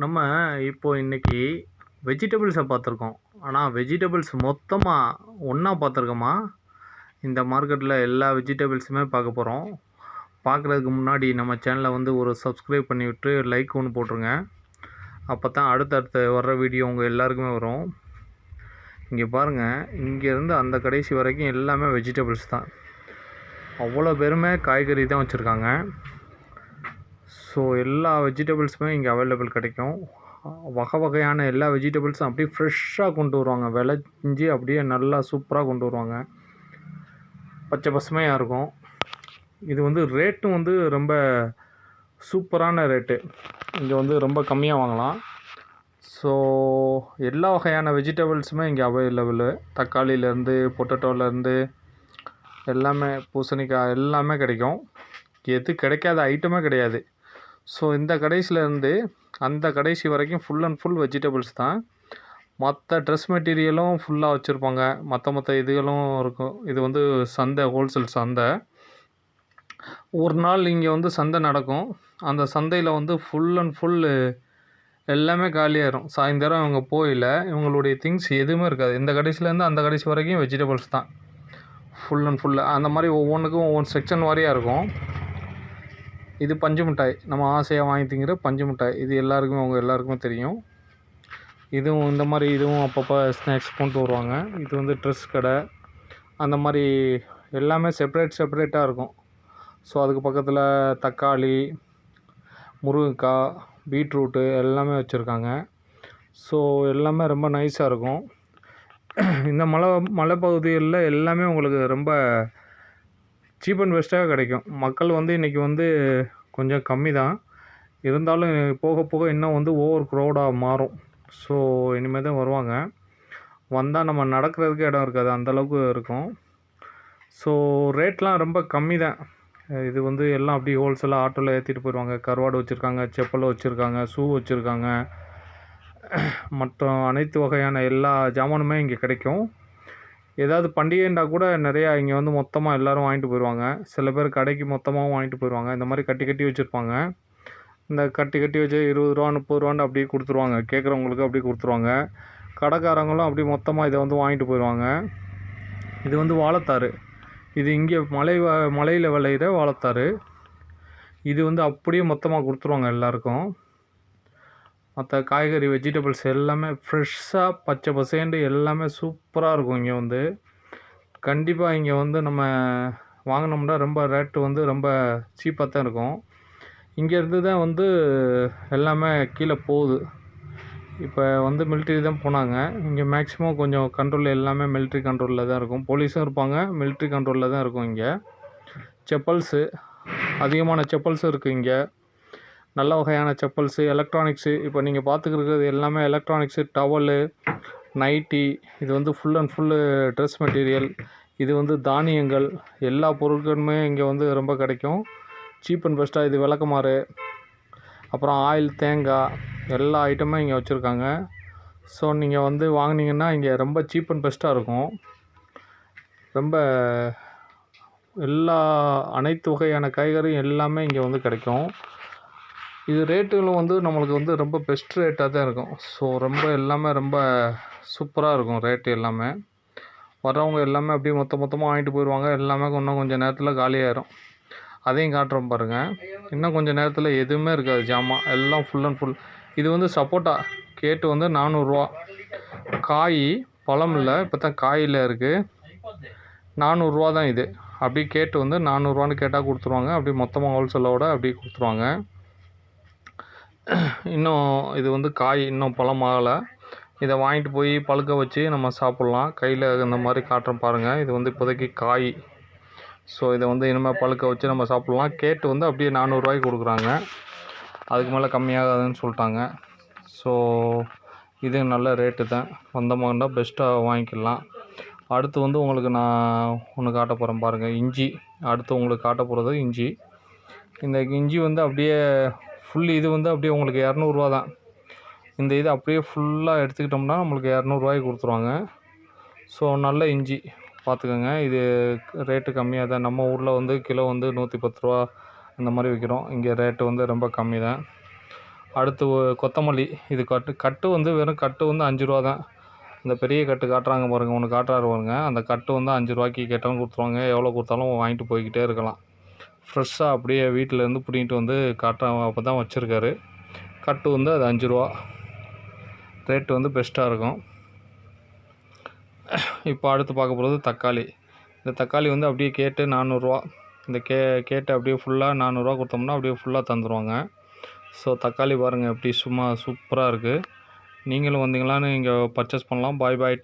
நம்ம இப்போ இன்னைக்கு வெஜிடபிள்ஸை பார்த்துருக்கோம். ஆனால் வெஜிடபிள்ஸ் மொத்தமாக ஒன்றா பார்த்துருக்கோமா? இந்த மார்க்கெட்டில் எல்லா வெஜிடபிள்ஸுமே பார்க்க போகிறோம். பார்க்குறதுக்கு முன்னாடி நம்ம சேனலை வந்து ஒரு சப்ஸ்கிரைப் பண்ணிவிட்டு லைக் ஒன்று போட்டுருங்க. அப்போ தான் அடுத்தடுத்து வர்ற வீடியோ உங்கள் எல்லாருக்குமே வரும். இங்கே பாருங்கள், இங்கேருந்து அந்த கடைசி வரைக்கும் எல்லாமே வெஜிடபிள்ஸ் தான். அவ்வளோ பேருமே காய்கறி தான் வச்சுருக்காங்க. ஸோ எல்லா வெஜிடபிள்ஸுமே இங்கே அவைலபிள் கிடைக்கும். வகை வகையான எல்லா வெஜிடபிள்ஸும் அப்படியே ஃப்ரெஷ்ஷாக கொண்டு வருவாங்க. விளைஞ்சி அப்படியே நல்லா சூப்பராக கொண்டு வருவாங்க. பச்சை பசுமையாக இருக்கும். இது வந்து ரேட்டும் வந்து ரொம்ப சூப்பரான ரேட்டு. இங்கே வந்து ரொம்ப கம்மியாக வாங்கலாம். ஸோ எல்லா வகையான வெஜிடபிள்ஸுமே இங்கே அவைலபிள். தக்காளியிலேருந்து பொட்டேட்டோலேருந்து எல்லாமே, பூசணிக்காய் எல்லாமே கிடைக்கும். எது கிடைக்காத ஐட்டமே கிடையாது. ஸோ இந்த கடைசிலேருந்து அந்த கடைசி வரைக்கும் ஃபுல் அண்ட் ஃபுல் வெஜிடபிள்ஸ் தான். மற்ற ட்ரெஸ் மெட்டீரியலும் ஃபுல்லாக வச்சுருப்பாங்க. மற்ற இதுகளும் இருக்கும். இது வந்து சந்தை, ஹோல்சேல் சந்தை. ஒரு நாள் இங்கே வந்து சந்தை நடக்கும். அந்த சந்தையில் வந்து ஃபுல் அண்ட் ஃபுல்லு எல்லாமே காலியாயிரும். சாயந்தரம் இவங்க போயில இவங்களுடைய திங்ஸ் எதுவுமே இருக்காது. இந்த கடைசிலேருந்து அந்த கடைசி வரைக்கும் வெஜிடபிள்ஸ் தான் ஃபுல் அண்ட் ஃபுல்லு. அந்த மாதிரி ஒவ்வொன்றுக்கும் ஒவ்வொரு செக்ஷன் வாரியாக இருக்கும். இது பஞ்சு மிட்டாய், நம்ம ஆசையாக வாங்கி திங்கிற பஞ்சு மிட்டாய். இது எல்லாருக்குமே எல்லாருக்குமே தெரியும். இதுவும் இந்த மாதிரி இதுவும் அப்பப்போ ஸ்நாக்ஸ் கொண்டு வருவாங்க. இது வந்து ட்ரெஸ் கடை, அந்த மாதிரி எல்லாமே செப்பரேட்டாக இருக்கும். ஸோ அதுக்கு பக்கத்தில் தக்காளி, முருங்கைக்காய், பீட்ரூட்டு எல்லாமே வச்சுருக்காங்க. ஸோ எல்லாமே ரொம்ப நைஸாக இருக்கும். இந்த மலைப்பகுதிகளில் எல்லாமே உங்களுக்கு ரொம்ப சீப் அண்ட் பெஸ்ட்டாக கிடைக்கும். மக்கள் வந்து இன்றைக்கி வந்து கொஞ்சம் கம்மி தான். இருந்தாலும் போக போக இன்னும் வந்து ஓவர் க்ரௌடாக மாறும். ஸோ இனிமேல் தான் வருவாங்க. வந்தால் நம்ம நடக்கிறதுக்கு இடம் இருக்காது, அந்தளவுக்கு இருக்கும். ஸோ ரேட்லாம் ரொம்ப கம்மி தான். இது வந்து எல்லாம் அப்படியே ஹோல்சேலாக ஆட்டோவில் ஏற்றிட்டு போயிடுவாங்க. கருவாடு வச்சுருக்காங்க, செப்பல் வச்சுருக்காங்க, ஷூ வச்சுருக்காங்க. மற்ற அனைத்து வகையான எல்லா ஜாமானுமே இங்கே கிடைக்கும். ஏதாவது பண்டிகைண்டா கூட நிறையா இங்கே வந்து மொத்தமாக எல்லோரும் வாங்கிட்டு போயிடுவாங்க. சில பேர் கடைக்கு மொத்தமாகவும் வாங்கிட்டு போயிடுவாங்க. இந்த மாதிரி கட்டி கட்டி வச்சுருப்பாங்க. இந்த கட்டி வச்சு 20 ரூபா 30 ரூபான்னு அப்படியே கொடுத்துருவாங்க. கேட்குறவங்களுக்கு அப்படியே கொடுத்துருவாங்க. கடைக்காரங்களும் அப்படியே மொத்தமாக இதை வந்து வாங்கிட்டு போயிடுவாங்க. இது வந்து வாழைத்தாறு. இது இங்கே மலையில் விளையிற வாழைத்தாறு. இது வந்து அப்படியே மொத்தமாக கொடுத்துருவாங்க எல்லாருக்கும். மற்ற காய்கறி, வெஜிடபிள்ஸ் எல்லாமே ஃப்ரெஷ்ஷாக பச்சை பசேண்டு எல்லாமே சூப்பராக இருக்கும். இங்கே வந்து கண்டிப்பாக இங்கே வந்து நம்ம வாங்கினோம்னா ரொம்ப ரேட்டு வந்து ரொம்ப சீப்பாக தான் இருக்கும். இங்கேருந்து தான் வந்து எல்லாமே கீழே போகுது. இப்போ வந்து மிலிட்ரி தான் போனாங்க. இங்கே மேக்ஸிமம் கொஞ்சம் கண்ட்ரோல் எல்லாமே மிலிட்ரி கண்ட்ரோலில் தான் இருக்கும். போலீஸும் இருப்பாங்க, மிலிட்ரி கண்ட்ரோலில் தான் இருக்கும். இங்கே செப்பல்ஸு, அதிகமான செப்பல்ஸும் இருக்குது இங்கே. நல்ல வகையான செப்பல்ஸு, எலக்ட்ரானிக்ஸு, இப்போ நீங்கள் பார்த்துக்கிறது எல்லாமே எலக்ட்ரானிக்ஸு, டவலு, நைட்டி, இது வந்து full and full dress material. இது வந்து தானியங்கள், எல்லா பொருட்களுமே இங்கே வந்து ரொம்ப கிடைக்கும். சீப் அண்ட் பெஸ்ட்டாக. இது விளக்கமாறு, அப்புறம் ஆயில், தேங்காய், எல்லா ஐட்டமும் இங்கே வச்சுருக்காங்க. ஸோ நீங்கள் வந்து வாங்கினீங்கன்னா இங்கே ரொம்ப சீப் அண்ட் பெஸ்ட்டாக இருக்கும். ரொம்ப அனைத்து வகையான காய்கறியும் எல்லாமே இங்கே வந்து கிடைக்கும். இது ரேட்டுகளும் வந்து நம்மளுக்கு வந்து ரொம்ப பெஸ்ட் ரேட்டாக தான் இருக்கும். ஸோ ரொம்ப எல்லாமே ரொம்ப சூப்பராக இருக்கும் ரேட்டு எல்லாமே. வர்றவங்க எல்லாமே அப்படியே மொத்தமாக வாங்கிட்டு போயிடுவாங்க. எல்லாமே இன்னும் கொஞ்சம் நேரத்தில் காலியாயிரும். அதையும் காட்டுறோம் பாருங்கள். இன்னும் கொஞ்சம் நேரத்தில் எதுவுமே இருக்காது ஜாமான், எல்லாம் ஃபுல் அண்ட் ஃபுல். இது வந்து சப்போட்டா கேட்டு வந்து 400 ரூபா. காய், பழம் இல்லை, இப்போ தான் காயில் இருக்குது. 400 ரூபா தான் இது. அப்படி கேட்டு வந்து 400 ரூபான்னு கேட்டால் கொடுத்துருவாங்க. அப்படி மொத்தமாக ஹோல்சேலோட அப்படி கொடுத்துருவாங்க. இன்னும் இது வந்து காய் இன்னும் பழமாகலை. இதை வாங்கிட்டு போய் பழுக்க வச்சு நம்ம சாப்பிட்லாம். கையில் இந்த மாதிரி காட்டுறோம் பாருங்கள். இது வந்து இப்போதைக்கு காய். ஸோ இதை வந்து இனிமேல் பழுக்க வச்சு நம்ம சாப்பிட்லாம். கேட்டு வந்து அப்படியே 400 ரூபாய்க்கு கொடுக்குறாங்க. அதுக்கு மேலே கம்மியாகாதுன்னு சொல்லிட்டாங்க. ஸோ இது நல்ல ரேட்டு தான். வந்தோம்னா பெஸ்ட்டாக வாங்கிக்கலாம். அடுத்து வந்து உங்களுக்கு நான் ஒன்று காட்ட போகிறேன் பாருங்கள். இஞ்சி. அடுத்து உங்களுக்கு காட்ட போகிறது இஞ்சி. இந்த இஞ்சி வந்து அப்படியே ஃபுல் இது வந்து அப்படியே உங்களுக்கு 200 ரூபா தான். இந்த இது அப்படியே ஃபுல்லாக எடுத்துக்கிட்டோம்னா நம்மளுக்கு 200 ரூபாய்க்கு கொடுத்துருவாங்க. ஸோ நல்ல இஞ்சி பார்த்துக்கோங்க. இது ரேட்டு கம்மியாக தான். நம்ம ஊரில் வந்து கிலோ வந்து 110 ரூபா அந்த மாதிரி விற்கிறோம். இங்கே ரேட்டு வந்து ரொம்ப கம்மி தான். அடுத்து கொத்தமல்லி. இது கட்டு வந்து வெறும் கட்டு வந்து 5 ரூபா தான். இந்த பெரிய கட்டு காட்டுறாங்க பாருங்கள், ஒன்று காட்டுறாரு பாருங்க, அந்த கட்டு வந்து 5 ரூபாய்க்கு கேட்டாலும் கொடுத்துருவாங்க. எவ்வளோ கொடுத்தாலும் வாங்கிட்டு போய்கிட்டே இருக்கலாம். ஃப்ரெஷ்ஷாக அப்படியே வீட்டிலேருந்து பிடிங்கிட்டு வந்து அப்போ தான் வச்சுருக்காரு. கட்டு வந்து அது 5 ரூபா. ரேட்டு வந்து பெஸ்ட்டாக இருக்கும். இப்போ அடுத்து பார்க்க போகிறது தக்காளி. இந்த தக்காளி வந்து அப்படியே கேட்டு 400 இந்த கேட்டு அப்படியே ஃபுல்லாக 400 கொடுத்தோம்னா அப்படியே ஃபுல்லாக தந்துடுவாங்க. ஸோ தக்காளி பாருங்கள் எப்படி சும்மா சூப்பராக இருக்குது. நீங்களும் வந்தீங்களான்னு இங்கே பர்ச்சேஸ் பண்ணலாம். பாய் பாய்.